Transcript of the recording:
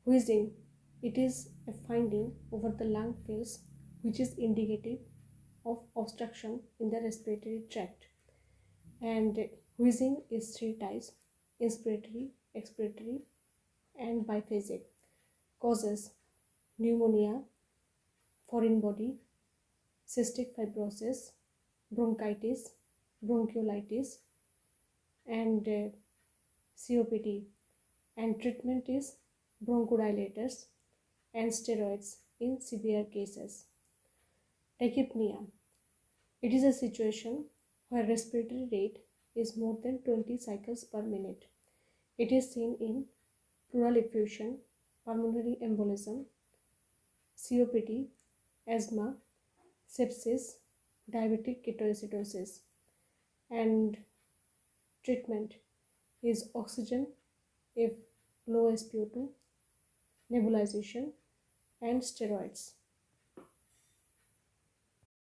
Wheezing. It is a finding over the lung fills which is indicative of obstruction in the respiratory tract. And wheezing is three types: inspiratory, expiratory, and biphasic. Causes: pneumonia, foreign body, cystic fibrosis, bronchitis, bronchiolitis, and COPD. And treatment is bronchodilators and steroids in severe cases. Tachypnea. It is a situation where respiratory rate is more than 20 cycles per minute. It is seen in pleural effusion, pulmonary embolism, COPD, asthma, sepsis, diabetic ketoacidosis. And treatment is oxygen if low SpO2, nebulization, and steroids.